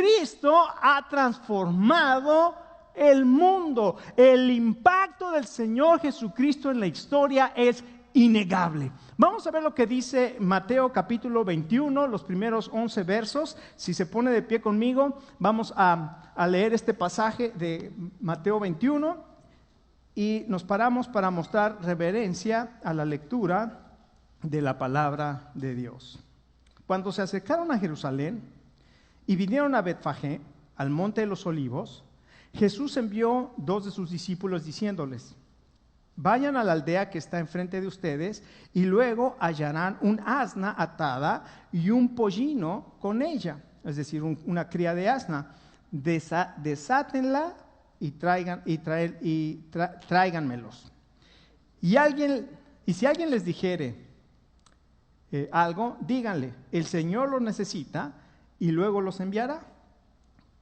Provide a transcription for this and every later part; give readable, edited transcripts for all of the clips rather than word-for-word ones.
Cristo ha transformado el mundo. El impacto del Señor Jesucristo en la historia es innegable. Vamos a ver lo que dice Mateo capítulo 21, los primeros 11 versos. Si se pone de pie conmigo, vamos a leer este pasaje de Mateo 21 y nos paramos para mostrar reverencia a la lectura de la palabra de Dios. Cuando se acercaron a Jerusalén y vinieron a Betfagé, al monte de los olivos, Jesús envió 2 de sus discípulos diciéndoles: vayan a la aldea que está enfrente de ustedes y luego hallarán un asna atada y un pollino con ella, es decir, una cría de asna. Desátenla y tráiganmelos. Y si alguien les dijere algo, díganle: el Señor los necesita y luego los enviará.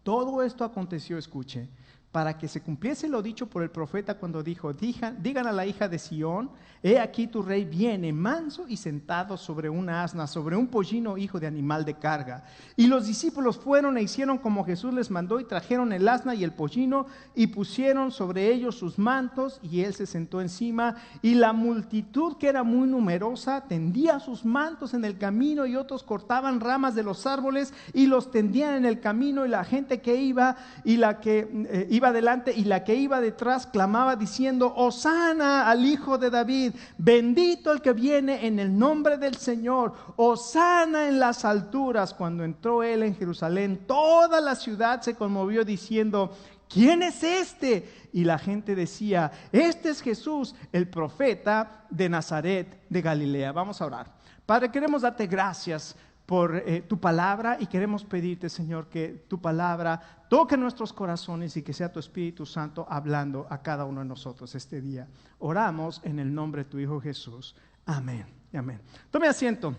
Todo esto aconteció, escuche, para que se cumpliese lo dicho por el profeta cuando dijo: digan a la hija de Sión, he aquí tu rey viene, manso y sentado sobre una asna, sobre un pollino, hijo de animal de carga. Y los discípulos fueron e hicieron como Jesús les mandó, y trajeron el asna y el pollino, y pusieron sobre ellos sus mantos, y él se sentó encima. Y la multitud, que era muy numerosa, tendía sus mantos en el camino, y otros cortaban ramas de los árboles y los tendían en el camino. Y la gente que iba y la que iba delante y la que iba detrás clamaba diciendo: Hosana al Hijo de David, bendito el que viene en el nombre del Señor, Hosana en las alturas. Cuando entró él en Jerusalén, toda la ciudad se conmovió diciendo: ¿quién es este? Y la gente decía: este es Jesús, el profeta de Nazaret de Galilea. Vamos a orar. Padre, queremos darte gracias por tu palabra y queremos pedirte, Señor, que tu palabra toque nuestros corazones y que sea tu Espíritu Santo hablando a cada uno de nosotros este día. Oramos en el nombre de tu Hijo Jesús. Amén. Amén. Tome asiento.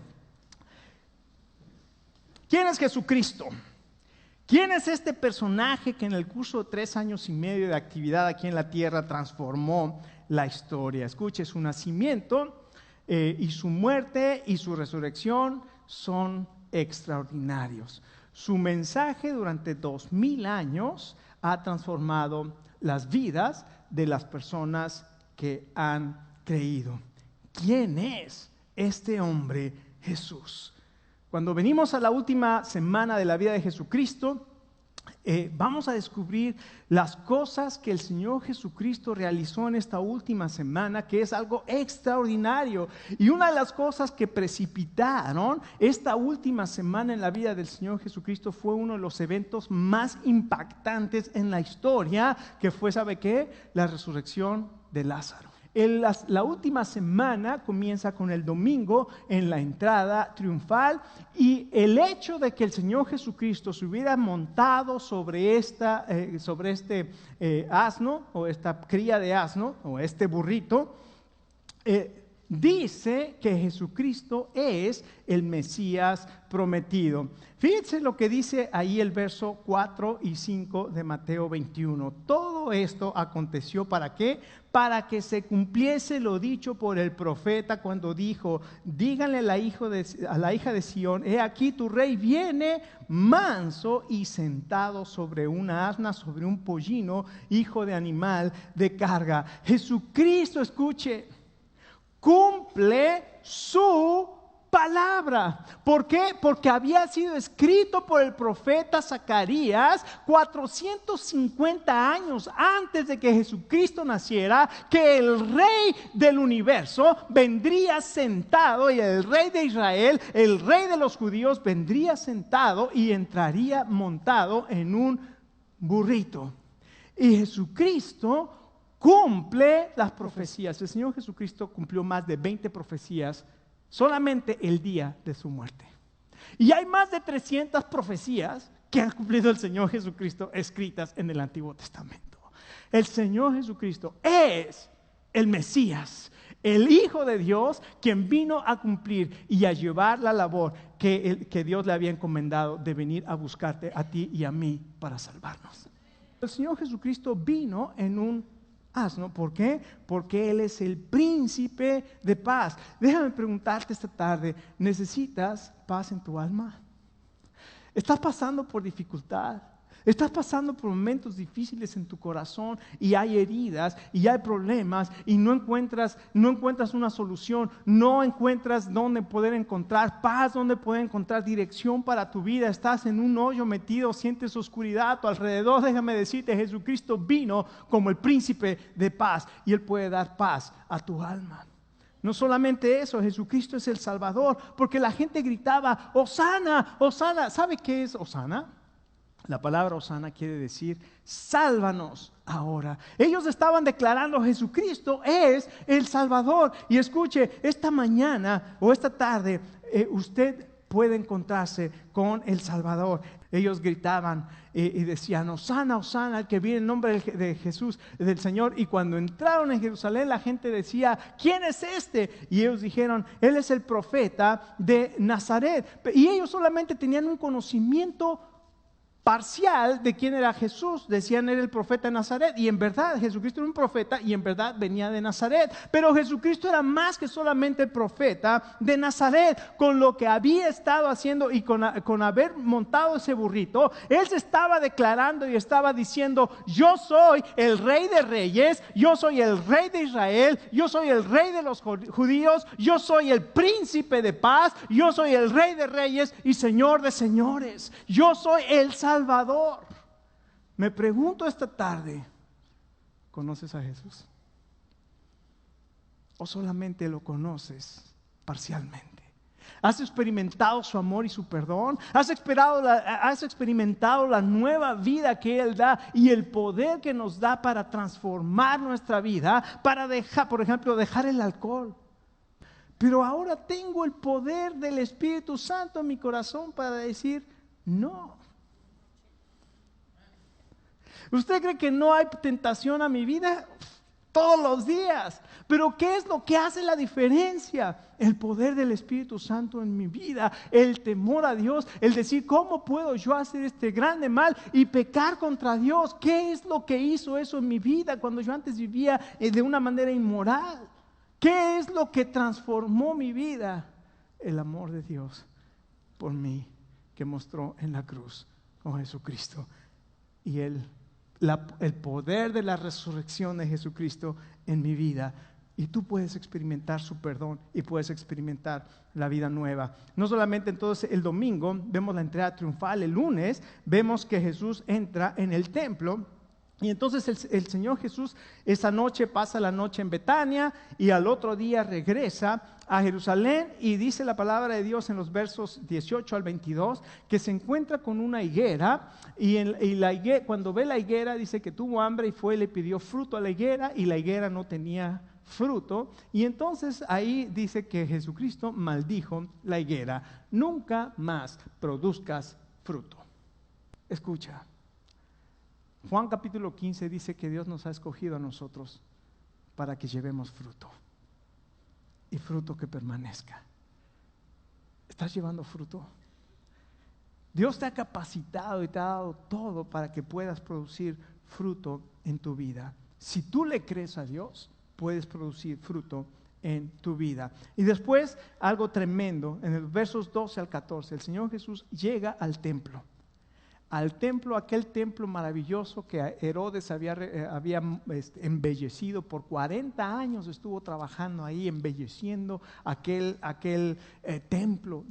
¿Quién es Jesucristo? ¿Quién es este personaje que en el curso de 3 años y medio de actividad aquí en la tierra transformó la historia? Escuche, su nacimiento y su muerte y su resurrección son extraordinarios. Su mensaje durante 2000 años ha transformado las vidas de las personas que han creído. ¿Quién es este hombre Jesús? Cuando venimos a la última semana de la vida de Jesucristo, vamos a descubrir las cosas que el Señor Jesucristo realizó en esta última semana, que es algo extraordinario. Y una de las cosas que precipitaron esta última semana en la vida del Señor Jesucristo fue uno de los eventos más impactantes en la historia, que fue, ¿sabe qué? La resurrección de Lázaro. La última semana comienza con el domingo en la entrada triunfal, y el hecho de que el Señor Jesucristo se hubiera montado sobre este asno, o esta cría de asno, o este burrito, dice que Jesucristo es el Mesías prometido. Fíjense lo que dice ahí el verso 4 y 5 de Mateo 21. Todo esto aconteció ¿para qué? Para que se cumpliese lo dicho por el profeta cuando dijo: díganle a la hija de Sión, he aquí tu rey viene manso y sentado sobre una asna, sobre un pollino, hijo de animal de carga. Jesucristo, escuche, cumple su palabra. ¿Por qué? Porque había sido escrito por el profeta Zacarías 450 años antes de que Jesucristo naciera, que el rey del universo vendría sentado, y el rey de Israel, el rey de los judíos, vendría sentado y entraría montado en un burrito. Y Jesucristo cumple las profecías. El Señor Jesucristo cumplió más de 20 profecías solamente el día de su muerte. Y hay más de 300 profecías que ha cumplido el Señor Jesucristo escritas en el Antiguo Testamento. El Señor Jesucristo es el Mesías, el Hijo de Dios, quien vino a cumplir y a llevar la labor que Dios le había encomendado de venir a buscarte a ti y a mí para salvarnos. El Señor Jesucristo vino en un asno. ¿Por qué? Porque Él es el príncipe de paz. Déjame preguntarte esta tarde: ¿necesitas paz en tu alma? Estás pasando por dificultad. Estás pasando por momentos difíciles en tu corazón y hay heridas y hay problemas y no encuentras una solución, no encuentras dónde poder encontrar paz, dónde poder encontrar dirección para tu vida. Estás en un hoyo metido, sientes oscuridad a tu alrededor. Déjame decirte, Jesucristo vino como el príncipe de paz y Él puede dar paz a tu alma. No solamente eso, Jesucristo es el Salvador, porque la gente gritaba, Hosana, Hosana. ¿Sabe qué es Hosana? La palabra Hosana quiere decir, sálvanos ahora. Ellos estaban declarando, Jesucristo es el Salvador. Y escuche, esta mañana o esta tarde, usted puede encontrarse con el Salvador. Ellos gritaban y decían, Hosana, Hosana, el que viene en nombre de Jesús, del Señor. Y cuando entraron en Jerusalén, la gente decía, ¿quién es este? Y ellos dijeron, Él es el profeta de Nazaret. Y ellos solamente tenían un conocimiento parcial de quién era Jesús. Decían, era el profeta de Nazaret, y en verdad Jesucristo era un profeta y en verdad venía de Nazaret, pero Jesucristo era más que solamente el profeta de Nazaret. Con lo que había estado haciendo y con haber montado ese burrito, Él se estaba declarando y estaba diciendo, yo soy el Rey de Reyes, yo soy el Rey de Israel, yo soy el Rey de los judíos, yo soy el Príncipe de paz, yo soy el Rey de Reyes y Señor de señores, yo soy el Salvador. Me pregunto esta tarde, ¿conoces a Jesús? ¿O solamente lo conoces parcialmente? ¿Has experimentado su amor y su perdón? ¿Has experimentado la nueva vida que Él da y el poder que nos da para transformar nuestra vida, para dejar, por ejemplo, dejar el alcohol? Pero ahora tengo el poder del Espíritu Santo en mi corazón para decir no. ¿Usted cree que no hay tentación a mi vida? Todos los días. Pero ¿qué es lo que hace la diferencia? El poder del Espíritu Santo en mi vida, el temor a Dios, el decir, ¿cómo puedo yo hacer este grande mal y pecar contra Dios? ¿Qué es lo que hizo eso en mi vida cuando yo antes vivía de una manera inmoral? ¿Qué es lo que transformó mi vida? El amor de Dios por mí, que mostró en la cruz con Jesucristo. Y el poder de la resurrección de Jesucristo en mi vida. Y tú puedes experimentar su perdón y puedes experimentar la vida nueva. No solamente entonces el domingo vemos la entrada triunfal, el lunes vemos que Jesús entra en el templo. Y entonces el Señor Jesús esa noche pasa la noche en Betania y al otro día regresa a Jerusalén, y dice la palabra de Dios en los versos 18 al 22 que se encuentra con una higuera y la higuera, cuando ve la higuera, dice que tuvo hambre y fue y le pidió fruto a la higuera y la higuera no tenía fruto. Y entonces ahí dice que Jesucristo maldijo la higuera: nunca más produzcas fruto. Escucha, Juan capítulo 15 dice que Dios nos ha escogido a nosotros para que llevemos fruto, y fruto que permanezca. ¿Estás llevando fruto? Dios te ha capacitado y te ha dado todo para que puedas producir fruto en tu vida. Si tú le crees a Dios, puedes producir fruto en tu vida. Y después, algo tremendo, en los versos 12 al 14, el Señor Jesús llega al templo, aquel templo maravilloso que Herodes había embellecido. Por 40 años estuvo trabajando ahí, embelleciendo aquel templo.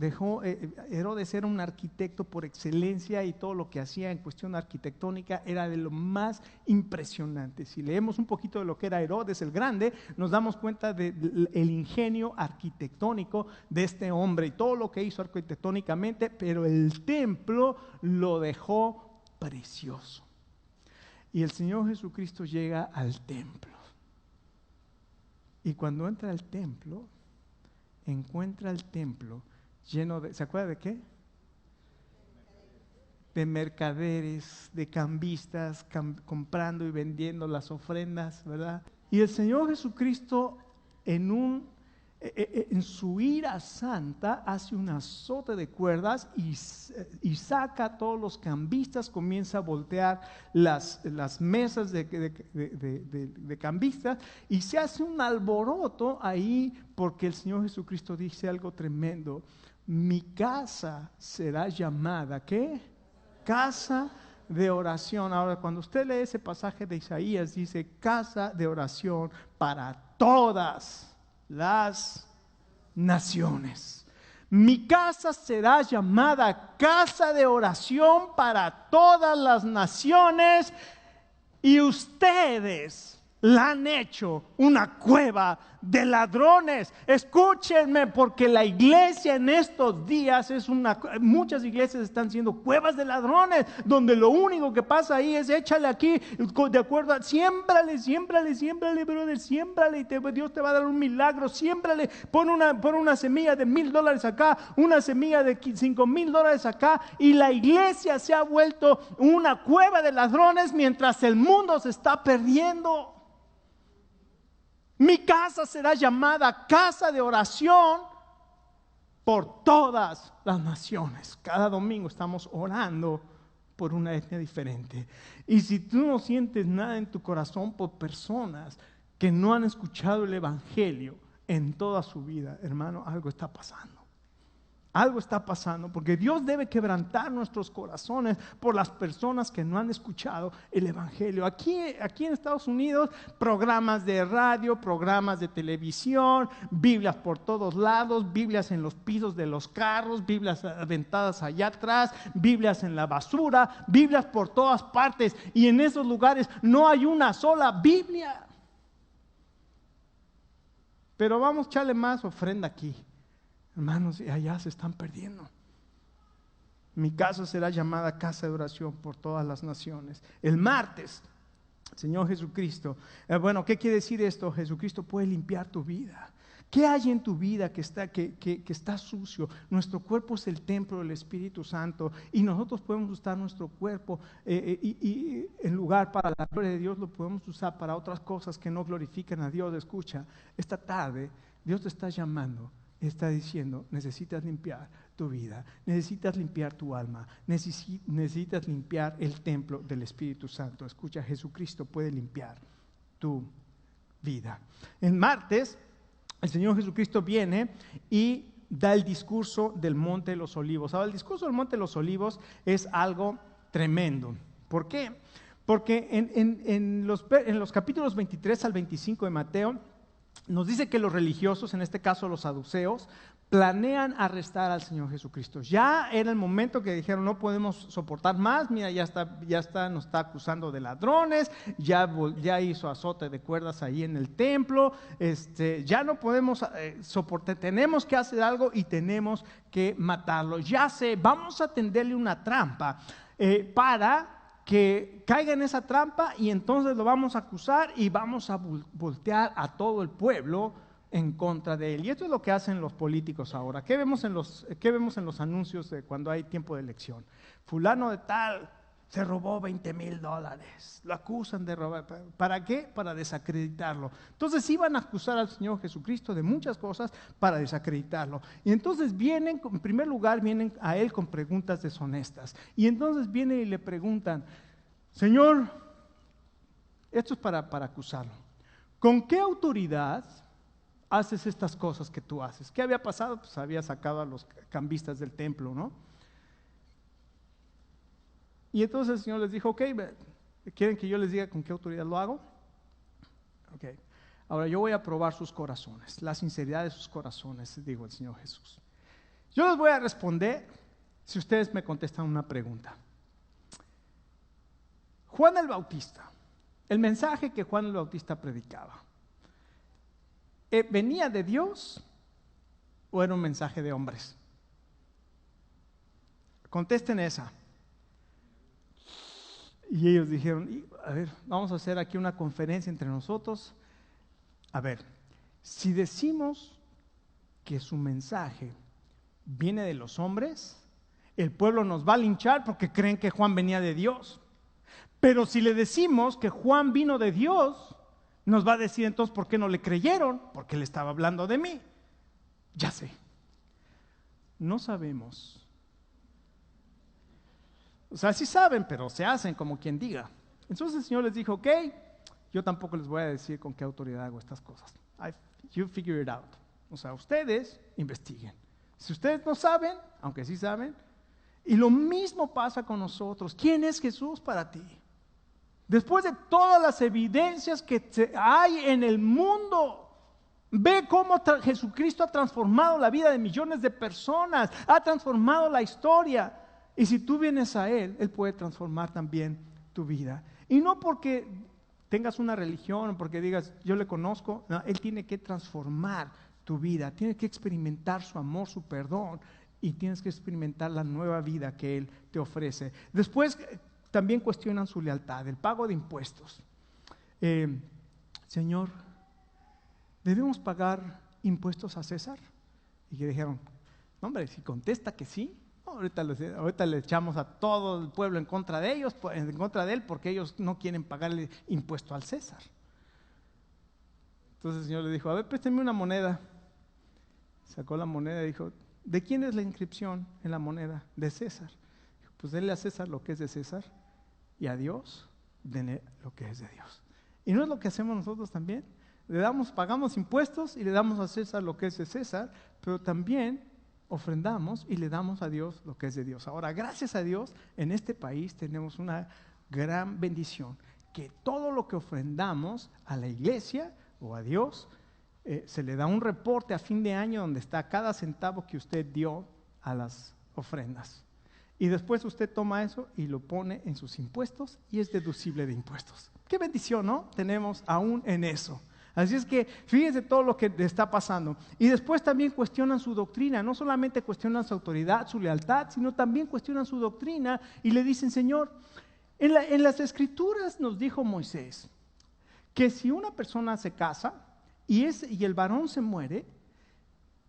Herodes era un arquitecto por excelencia, y todo lo que hacía en cuestión arquitectónica era de lo más impresionante. Si leemos un poquito de lo que era Herodes el Grande, nos damos cuenta del ingenio arquitectónico de este hombre y todo lo que hizo arquitectónicamente, pero el templo lo dejó precioso. Y el Señor Jesucristo llega al templo, y cuando entra al templo, encuentra el templo lleno de, ¿se acuerda de qué? De mercaderes, de cambistas comprando y vendiendo las ofrendas, ¿verdad? Y el Señor Jesucristo en su ira santa hace un azote de cuerdas y saca a todos los cambistas, comienza a voltear las mesas de cambistas, y se hace un alboroto ahí porque el Señor Jesucristo dice algo tremendo: mi casa será llamada, ¿qué? Casa de oración. Ahora, cuando usted lee ese pasaje de Isaías, dice casa de oración para todas las naciones. Mi casa será llamada casa de oración para todas las naciones, y ustedes la han hecho una cueva de ladrones. Escúchenme, porque la iglesia en estos días muchas iglesias están siendo cuevas de ladrones, donde lo único que pasa ahí es échale aquí, de acuerdo a, siémbrale, brother, siémbrale, y Dios te va a dar un milagro, siémbrale, pon una semilla de $1,000 acá, una semilla de $5,000 acá, y la iglesia se ha vuelto una cueva de ladrones mientras el mundo se está perdiendo. Mi casa será llamada casa de oración por todas las naciones. Cada domingo estamos orando por una etnia diferente. Y si tú no sientes nada en tu corazón por personas que no han escuchado el evangelio en toda su vida, hermano, algo está pasando. Algo está pasando, porque Dios debe quebrantar nuestros corazones por las personas que no han escuchado el evangelio. Aquí en Estados Unidos, programas de radio, programas de televisión, Biblias por todos lados, Biblias en los pisos de los carros, Biblias aventadas allá atrás, Biblias en la basura, Biblias por todas partes, y en esos lugares no hay una sola Biblia. Pero vamos a echarle más ofrenda aquí. Hermanos, allá se están perdiendo. Mi casa será llamada casa de oración por todas las naciones. El martes, Señor Jesucristo. Bueno, ¿qué quiere decir esto? Jesucristo puede limpiar tu vida. ¿Qué hay en tu vida que está sucio? Nuestro cuerpo es el templo del Espíritu Santo, y nosotros podemos usar nuestro cuerpo y en lugar para la gloria de Dios, lo podemos usar para otras cosas que no glorifican a Dios. Escucha, esta tarde Dios te está llamando. Está diciendo, necesitas limpiar tu vida, necesitas limpiar tu alma, necesitas limpiar el templo del Espíritu Santo. Escucha, Jesucristo puede limpiar tu vida. El martes, el Señor Jesucristo viene y da el discurso del Monte de los Olivos. Ahora, el discurso del Monte de los Olivos es algo tremendo. ¿Por qué? Porque en los capítulos 23 al 25 de Mateo, nos dice que los religiosos, en este caso los saduceos, planean arrestar al Señor Jesucristo. Ya era el momento que dijeron, no podemos soportar más, mira, ya está, nos está acusando de ladrones, ya hizo azote de cuerdas ahí en el templo, ya no podemos soportar, tenemos que hacer algo y tenemos que matarlo. Ya sé, vamos a tenderle una trampa para que caiga en esa trampa, y entonces lo vamos a acusar y vamos a voltear a todo el pueblo en contra de él. Y esto es lo que hacen los políticos ahora. ¿Qué vemos en los anuncios de cuando hay tiempo de elección? Fulano de tal se robó $20,000. Lo acusan de robar. ¿Para qué? Para desacreditarlo. Entonces iban a acusar al Señor Jesucristo de muchas cosas para desacreditarlo. Y entonces en primer lugar, vienen a él con preguntas deshonestas. Y entonces vienen y le preguntan, Señor, esto es para acusarlo. ¿Con qué autoridad haces estas cosas que tú haces? ¿Qué había pasado? Pues había sacado a los cambistas del templo, ¿no? Y entonces el Señor les dijo, ok, ¿quieren que yo les diga con qué autoridad lo hago? Ok, ahora yo voy a probar sus corazones, la sinceridad de sus corazones, dijo el Señor Jesús. Yo les voy a responder si ustedes me contestan una pregunta. Juan el Bautista, el mensaje que Juan el Bautista predicaba, ¿venía de Dios o era un mensaje de hombres? Contesten esa. Y ellos dijeron, a ver, vamos a hacer aquí una conferencia entre nosotros. A ver, si decimos que su mensaje viene de los hombres, el pueblo nos va a linchar porque creen que Juan venía de Dios. Pero si le decimos que Juan vino de Dios, nos va a decir entonces, ¿por qué no le creyeron? Porque él estaba hablando de mí. Ya sé, no sabemos. O sea, sí saben, pero se hacen como quien diga. Entonces el Señor les dijo, ok, yo tampoco les voy a decir con qué autoridad hago estas cosas. You figure it out. O sea, ustedes investiguen. Si ustedes no saben, aunque sí saben, y lo mismo pasa con nosotros. ¿Quién es Jesús para ti? Después de todas las evidencias que hay en el mundo, ve cómo Jesucristo ha transformado la vida de millones de personas, ha transformado la historia. Y si tú vienes a Él, Él puede transformar también tu vida. Y no porque tengas una religión, porque digas, yo le conozco, no, Él tiene que transformar tu vida, tienes que experimentar su amor, su perdón, y tienes que experimentar la nueva vida que Él te ofrece. Después también cuestionan su lealtad, el pago de impuestos. Señor, ¿debemos pagar impuestos a César? Y que dijeron, no, hombre, si contesta que sí, ahorita le echamos a todo el pueblo en contra de ellos, en contra de él, porque ellos no quieren pagarle impuesto al César. Entonces el Señor le dijo, a ver, présteme una moneda. Sacó la moneda y dijo, ¿de quién es la inscripción en la moneda? De César. Dijo, pues denle a César lo que es de César y a Dios denle lo que es de Dios. ¿Y no es lo que hacemos nosotros también? Pagamos impuestos y le damos a César lo que es de César, pero también ofrendamos y le damos a Dios lo que es de Dios. Ahora, gracias a Dios, en este país tenemos una gran bendición, que todo lo que ofrendamos a la iglesia o a Dios, se le da un reporte a fin de año donde está cada centavo que usted dio a las ofrendas. Y después usted toma eso y lo pone en sus impuestos y es deducible de impuestos. Qué bendición, ¿no? Tenemos aún en eso. Así es que fíjense todo lo que está pasando. Y después también cuestionan su doctrina. No solamente cuestionan su autoridad, su lealtad, sino también cuestionan su doctrina y le dicen, Señor, en las Escrituras nos dijo Moisés que si una persona se casa y el varón se muere,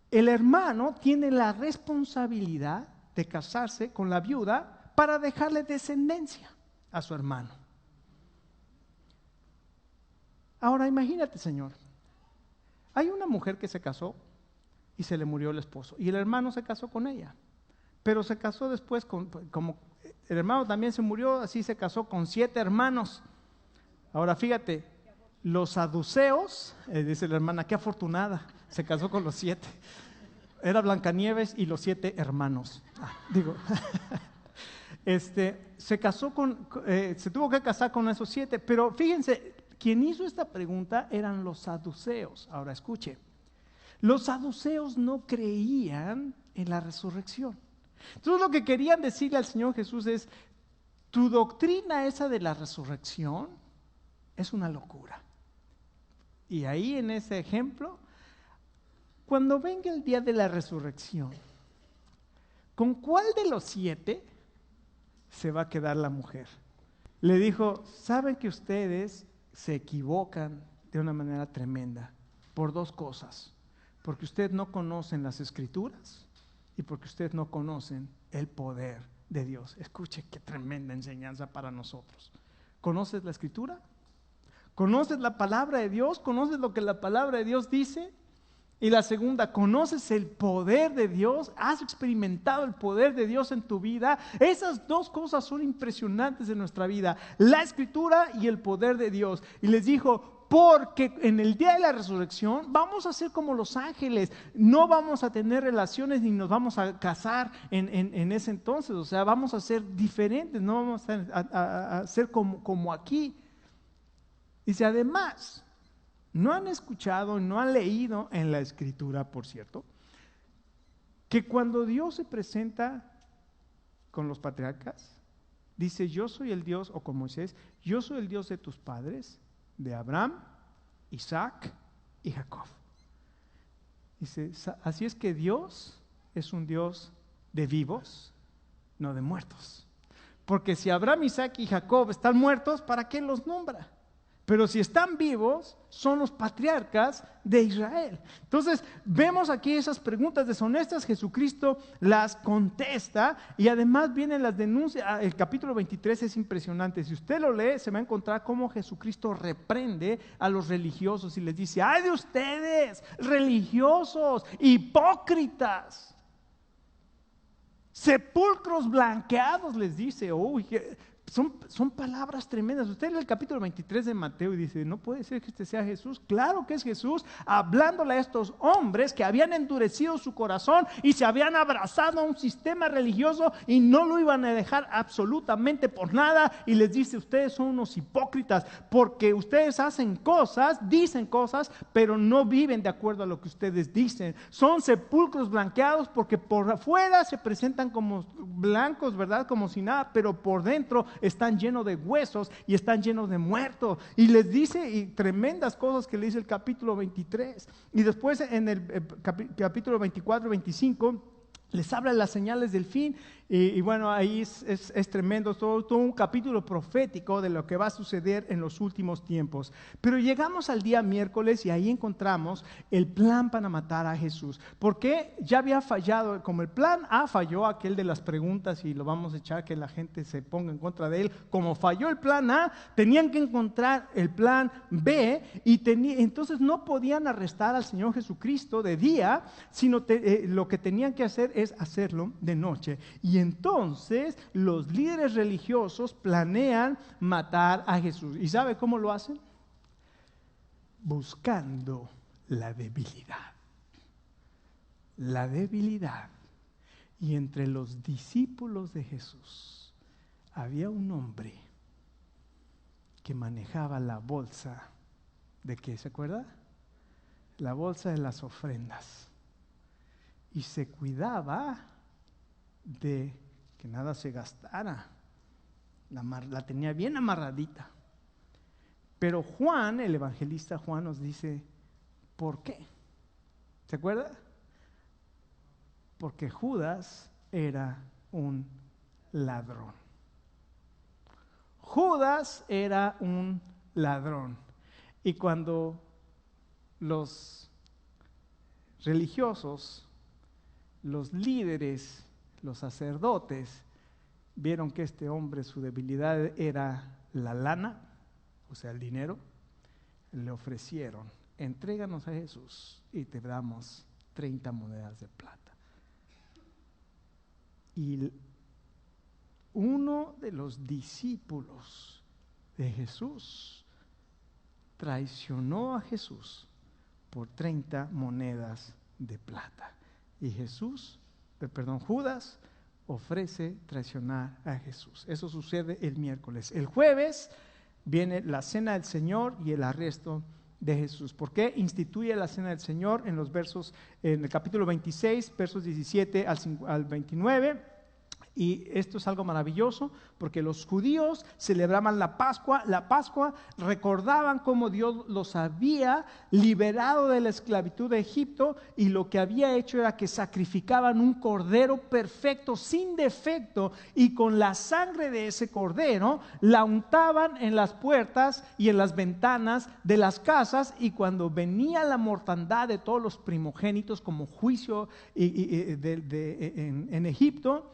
el hermano tiene la responsabilidad de casarse con la viuda para dejarle descendencia a su hermano. Ahora imagínate, Señor, hay una mujer que se casó y se le murió el esposo y el hermano se casó con ella, pero se casó después como el hermano también se murió, así se casó con 7 hermanos. Ahora fíjate, los saduceos, dice la hermana, qué afortunada, se casó con los 7. Era Blancanieves y los 7 hermanos. Se casó se tuvo que casar con esos 7, pero fíjense, quien hizo esta pregunta eran los saduceos. Ahora escuche, los saduceos no creían en la resurrección. Entonces lo que querían decirle al Señor Jesús es, tu doctrina esa de la resurrección es una locura. Y ahí en ese ejemplo, cuando venga el día de la resurrección, ¿con cuál de los 7 se va a quedar la mujer? Le dijo, saben que ustedes se equivocan de una manera tremenda por 2 cosas, porque ustedes no conocen las Escrituras y porque ustedes no conocen el poder de Dios. Escuche qué tremenda enseñanza para nosotros. ¿Conoces la Escritura? ¿Conoces la palabra de Dios? ¿Conoces lo que la palabra de Dios dice? Y la segunda, ¿conoces el poder de Dios? ¿Has experimentado el poder de Dios en tu vida? Esas 2 cosas son impresionantes en nuestra vida, la Escritura y el poder de Dios. Y les dijo, porque en el día de la resurrección vamos a ser como los ángeles, no vamos a tener relaciones ni nos vamos a casar en ese entonces, o sea, vamos a ser diferentes, no vamos a ser como aquí. Dice, además, no han escuchado, no han leído en la Escritura, por cierto, que cuando Dios se presenta con los patriarcas, dice, yo soy el Dios, o con Moisés, yo soy el Dios de tus padres, de Abraham, Isaac y Jacob. Dice, así es que Dios es un Dios de vivos, no de muertos. Porque si Abraham, Isaac y Jacob están muertos, ¿para qué los nombra? Pero si están vivos, son los patriarcas de Israel. Entonces, vemos aquí esas preguntas deshonestas, Jesucristo las contesta y además vienen las denuncias. El capítulo 23 es impresionante. Si usted lo lee, se va a encontrar cómo Jesucristo reprende a los religiosos y les dice, ¡ay de ustedes, religiosos, hipócritas! Sepulcros blanqueados, les dice. Uy, Son palabras tremendas. Usted lee el capítulo 23 de Mateo y dice, no puede ser que este sea Jesús. Claro que es Jesús, hablándole a estos hombres que habían endurecido su corazón y se habían abrazado a un sistema religioso y no lo iban a dejar absolutamente por nada. Y les dice, ustedes son unos hipócritas porque ustedes hacen cosas, dicen cosas, pero no viven de acuerdo a lo que ustedes dicen. Son sepulcros blanqueados porque por afuera se presentan como blancos, ¿verdad? Como si nada, pero por dentro están llenos de huesos y están llenos de muertos. Y les dice tremendas cosas que le dice el capítulo 23. Y después en el capítulo 24 y 25 les habla de las señales del fin. Y bueno, ahí es tremendo, todo un capítulo profético de lo que va a suceder en los últimos tiempos. Pero llegamos al día miércoles y ahí encontramos el plan para matar a Jesús. Porque ya había fallado, como el plan A falló, aquel de las preguntas, y lo vamos a echar que la gente se ponga en contra de él. Como falló el plan A, tenían que encontrar el plan B, y entonces no podían arrestar al Señor Jesucristo de día, sino lo que tenían que hacer es hacerlo de noche. Y entonces los líderes religiosos planean matar a Jesús. ¿Y sabe cómo lo hacen? Buscando la debilidad. La debilidad. Y entre los discípulos de Jesús había un hombre que manejaba la bolsa. ¿De qué se acuerda? La bolsa de las ofrendas. Y se cuidaba de que nada se gastara. La tenía bien amarradita. Pero Juan, el evangelista Juan, nos dice, ¿por qué? ¿Se acuerda? Porque Judas era un ladrón. Judas era un ladrón. Y cuando los religiosos, los líderes, los sacerdotes vieron que este hombre, su debilidad era la lana, o sea el dinero, le ofrecieron, entréganos a Jesús y te damos 30 monedas de plata. Y uno de los discípulos de Jesús traicionó a Jesús por 30 monedas de plata. Y Judas ofrece traicionar a Jesús. Eso sucede el miércoles. El jueves viene la cena del Señor y el arresto de Jesús. ¿Por qué instituye la cena del Señor? En el capítulo 26, versos 17 al 29. Y esto es algo maravilloso porque los judíos celebraban la Pascua. La Pascua recordaban cómo Dios los había liberado de la esclavitud de Egipto, y lo que había hecho era que sacrificaban un cordero perfecto, sin defecto, y con la sangre de ese cordero la untaban en las puertas y en las ventanas de las casas, y cuando venía la mortandad de todos los primogénitos como juicio en Egipto,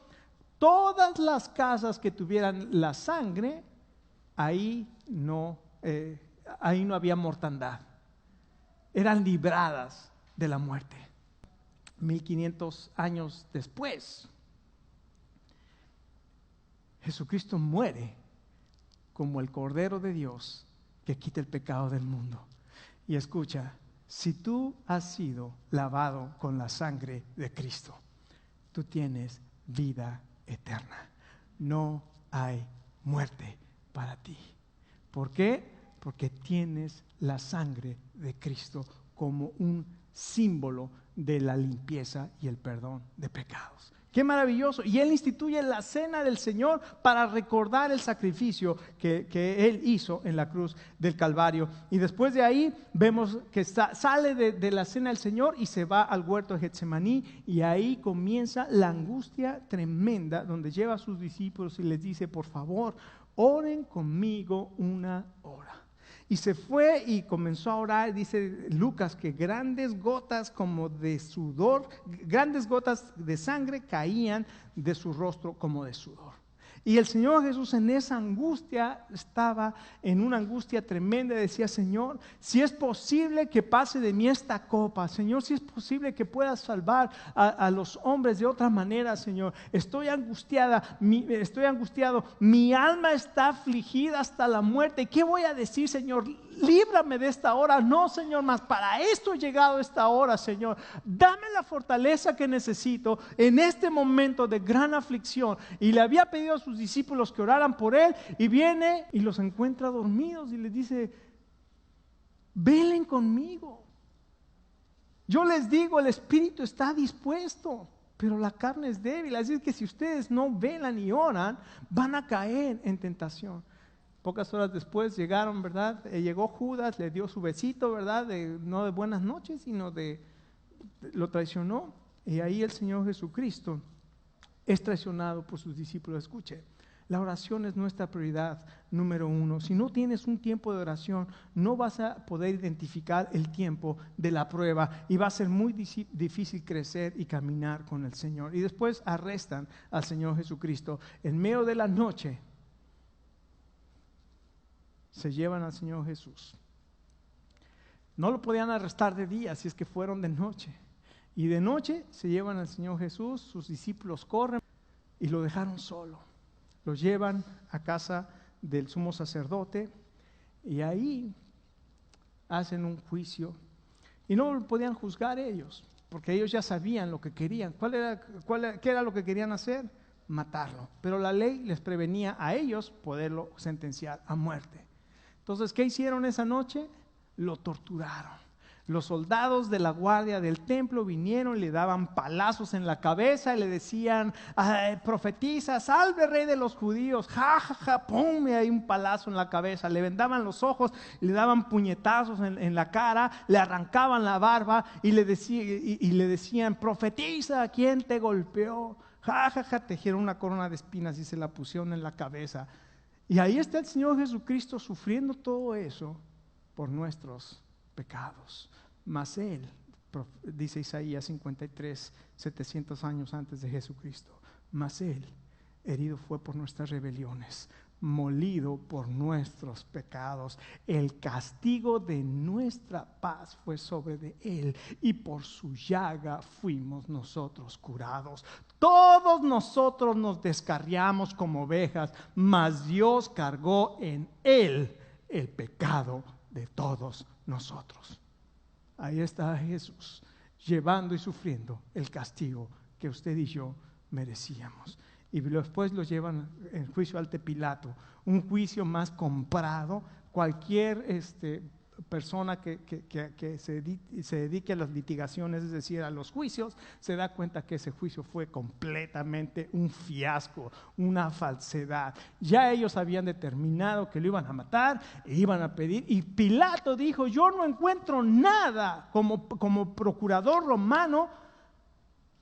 todas las casas que tuvieran la sangre, ahí no había mortandad. Eran libradas de la muerte. 1500 años después, Jesucristo muere como el Cordero de Dios que quita el pecado del mundo. Y escucha, si tú has sido lavado con la sangre de Cristo, tú tienes vida eterna. No hay muerte para ti. ¿Por qué? Porque tienes la sangre de Cristo como un símbolo de la limpieza y el perdón de pecados. ¡Qué maravilloso! Y Él instituye la cena del Señor para recordar el sacrificio que Él hizo en la cruz del Calvario. Y después de ahí vemos que sale de la cena del Señor y se va al huerto de Getsemaní, y ahí comienza la angustia tremenda, donde lleva a sus discípulos y les dice, por favor, oren conmigo una hora. Y se fue y comenzó a orar. Dice Lucas que grandes gotas como de sudor, grandes gotas de sangre caían de su rostro como de sudor. Y el Señor Jesús en esa angustia estaba en una angustia tremenda. Decía: Señor, si es posible que pase de mí esta copa, Señor, si es posible que puedas salvar a los hombres de otra manera, Señor. Estoy angustiado, mi alma está afligida hasta la muerte. ¿Qué voy a decir, Señor? Líbrame de esta hora. No, Señor, más para esto he llegado esta hora, Señor. Dame la fortaleza que necesito en este momento de gran aflicción. Y le había pedido a sus discípulos que oraran por él, y viene y los encuentra dormidos y les dice: velen conmigo. Yo les digo, el espíritu está dispuesto, pero la carne es débil. Así es que si ustedes no velan y oran, van a caer en tentación. Pocas horas después llegaron, ¿verdad? Llegó Judas, le dio su besito, ¿verdad? No de buenas noches, sino lo traicionó. Y ahí el Señor Jesucristo es traicionado por sus discípulos. Escuche, la oración es nuestra prioridad número uno. Si no tienes un tiempo de oración, no vas a poder identificar el tiempo de la prueba y va a ser muy difícil crecer y caminar con el Señor. Y después arrestan al Señor Jesucristo en medio de la noche. Se llevan al Señor Jesús. No lo podían arrestar de día, si es que fueron de noche. Y de noche se llevan al Señor Jesús, sus discípulos corren y lo dejaron solo. Lo llevan a casa del sumo sacerdote y ahí hacen un juicio. Y no lo podían juzgar ellos, porque ellos ya sabían lo que querían. ¿Qué era lo que querían hacer? Matarlo. Pero la ley les prevenía a ellos poderlo sentenciar a muerte. Entonces, ¿qué hicieron esa noche? Lo torturaron. Los soldados de la guardia del templo vinieron, le daban palazos en la cabeza y le decían: profetiza, salve, rey de los judíos. Ja, ja, ja, pum, y hay un palazo en la cabeza. Le vendaban los ojos, le daban puñetazos en la cara, le arrancaban la barba y le decían: profetiza, ¿quién te golpeó? Ja, ja, ja, tejieron una corona de espinas y se la pusieron en la cabeza. Y ahí está el Señor Jesucristo sufriendo todo eso por nuestros pecados. Mas Él, dice Isaías 53, 700 años antes de Jesucristo, mas Él herido fue por nuestras rebeliones, molido por nuestros pecados. El castigo de nuestra paz fue sobre de Él, y por su llaga fuimos nosotros curados. Todos nosotros nos descarriamos como ovejas, mas Dios cargó en Él el pecado de todos nosotros. Ahí está Jesús, llevando y sufriendo el castigo que usted y yo merecíamos. Y después lo llevan en juicio ante Pilato, un juicio más comprado. Cualquier persona que se dedique a las litigaciones, es decir, a los juicios, se da cuenta que ese juicio fue completamente un fiasco, una falsedad. Ya ellos habían determinado que lo iban a matar e iban a pedir, y Pilato dijo: yo no encuentro nada. Como procurador romano,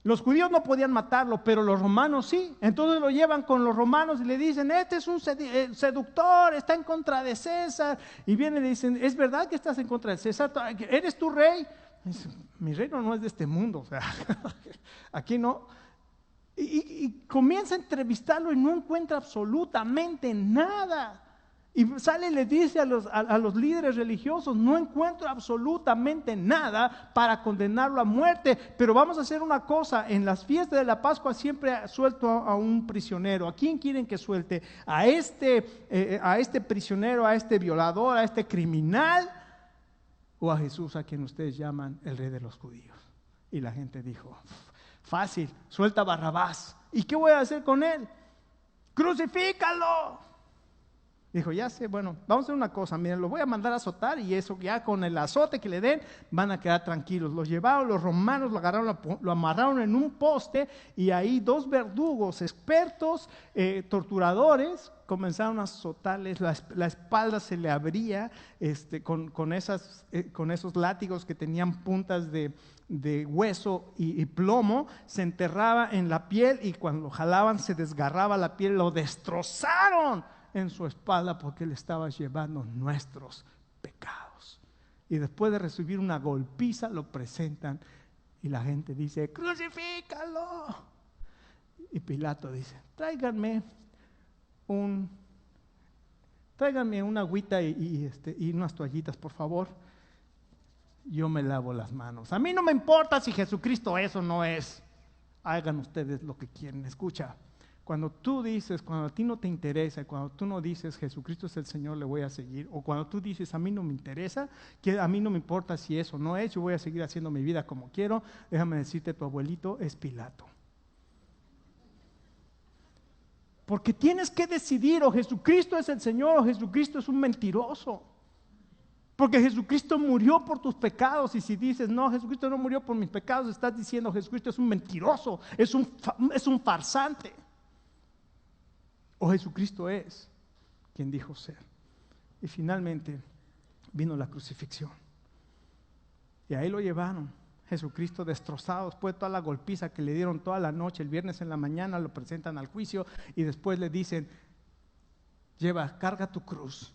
los judíos no podían matarlo, pero los romanos sí. Entonces lo llevan con los romanos y le dicen: este es un seductor, está en contra de César. Y vienen y le dicen: ¿es verdad que estás en contra de César? ¿Eres tu rey? Dice: mi reino no es de este mundo, o sea, aquí no. Y comienza a entrevistarlo y no encuentra absolutamente nada. Y sale y le dice a los líderes religiosos: no encuentro absolutamente nada para condenarlo a muerte, pero vamos a hacer una cosa: en las fiestas de la Pascua siempre suelto a un prisionero. ¿A quién quieren que suelte? ¿A este prisionero, a este violador, a este criminal, o a Jesús, a quien ustedes llaman el rey de los judíos? Y la gente dijo: fácil, suelta a Barrabás. ¿Y qué voy a hacer con él? ¡Crucifícalo! Dijo: ya sé, bueno, vamos a hacer una cosa, miren, lo voy a mandar a azotar, y eso ya con el azote que le den van a quedar tranquilos. Lo llevaron, los romanos lo agarraron, lo amarraron en un poste, y ahí dos verdugos expertos, torturadores, comenzaron a azotarles, la espalda se le abría con esos látigos que tenían puntas de hueso y plomo, se enterraba en la piel, y cuando lo jalaban se desgarraba la piel. Lo destrozaron en su espalda porque él estaba llevando nuestros pecados. Y después de recibir una golpiza, lo presentan y la gente dice: crucifícalo. Y Pilato dice: tráiganme tráiganme una agüita y unas toallitas, por favor. Yo me lavo las manos. A mí no me importa si Jesucristo es o no es. Hagan ustedes lo que quieren. Escucha, cuando tú dices, cuando a ti no te interesa, cuando tú no dices Jesucristo es el Señor, le voy a seguir, o cuando tú dices a mí no me interesa, que a mí no me importa si es o no es, yo voy a seguir haciendo mi vida como quiero, déjame decirte, tu abuelito es Pilato. Porque tienes que decidir, o Jesucristo es el Señor o Jesucristo es un mentiroso. Porque Jesucristo murió por tus pecados, y si dices, no, Jesucristo no murió por mis pecados, estás diciendo Jesucristo es un mentiroso, es un farsante. O Jesucristo es quien dijo ser. Y finalmente vino la crucifixión. Y ahí lo llevaron, Jesucristo destrozado, después de toda la golpiza que le dieron toda la noche. El viernes en la mañana lo presentan al juicio y después le dicen, carga tu cruz.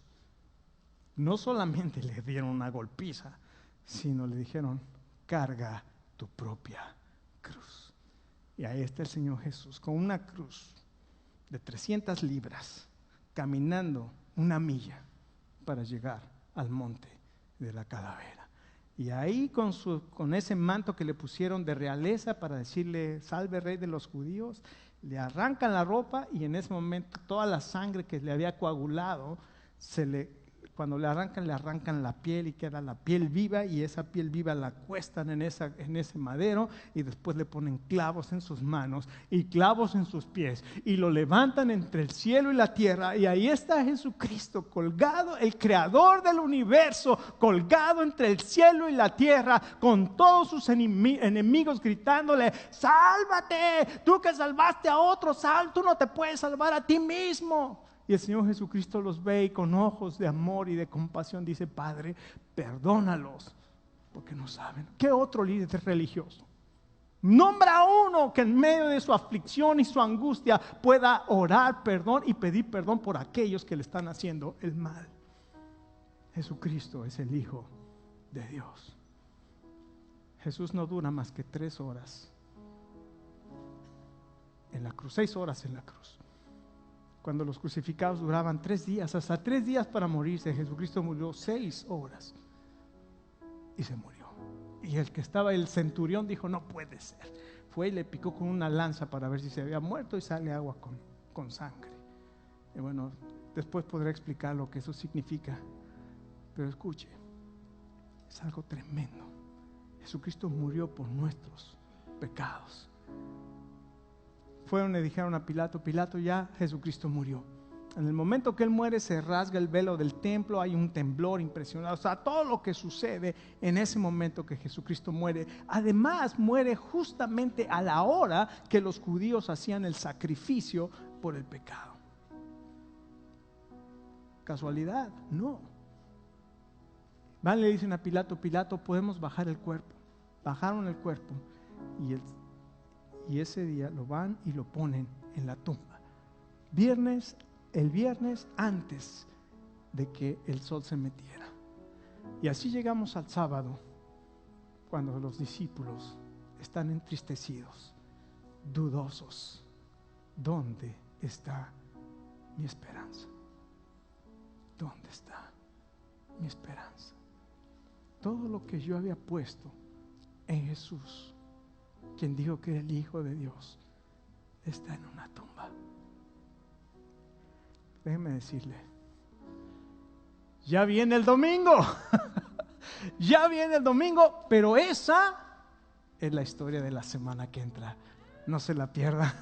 No solamente le dieron una golpiza, sino le dijeron, carga tu propia cruz. Y ahí está el Señor Jesús con una cruz de 300 libras, caminando 1 milla para llegar al monte de la calavera. Y ahí con ese manto que le pusieron de realeza para decirle, salve rey de los judíos, le arrancan la ropa y en ese momento toda la sangre que le había coagulado, cuando le arrancan la piel y queda la piel viva, y esa piel viva la cuestan en ese madero, y después le ponen clavos en sus manos y clavos en sus pies y lo levantan entre el cielo y la tierra, y ahí está Jesucristo colgado, el creador del universo, colgado entre el cielo y la tierra, con todos sus enemigos gritándole, sálvate, tú que salvaste a otros, tú no te puedes salvar a ti mismo. Y el Señor Jesucristo los ve y con ojos de amor y de compasión dice, Padre, perdónalos, porque no saben. ¿Qué otro líder religioso nombra uno que en medio de su aflicción y su angustia pueda orar perdón y pedir perdón por aquellos que le están haciendo el mal? Jesucristo es el Hijo de Dios. Jesús no dura más que 3 horas en la cruz, 6 horas en la cruz. Cuando los crucificados duraban 3 días, hasta 3 días para morirse, Jesucristo murió 6 horas y se murió. Y el centurión dijo, no puede ser. Fue y le picó con una lanza para ver si se había muerto y sale agua con sangre. Y bueno, después podré explicar lo que eso significa. Pero escuche, es algo tremendo. Jesucristo murió por nuestros pecados. Fueron y dijeron a Pilato, ya Jesucristo murió. En el momento que Él muere se rasga el velo del templo, hay un temblor impresionante. O sea, todo lo que sucede en ese momento que Jesucristo muere. Además muere justamente a la hora que los judíos hacían el sacrificio por el pecado. ¿Casualidad? No. Van, le dicen a Pilato, podemos bajar el cuerpo. Bajaron el cuerpo y ese día lo van y lo ponen en la tumba. El viernes antes de que el sol se metiera. Y así llegamos al sábado, cuando los discípulos están entristecidos, dudosos. ¿Dónde está mi esperanza? ¿Dónde está mi esperanza? Todo lo que yo había puesto en Jesús, quien dijo que era el Hijo de Dios, está en una tumba. Déjeme decirle, ya viene el domingo. Ya viene el domingo, pero esa es la historia de la semana que entra. No se la pierda.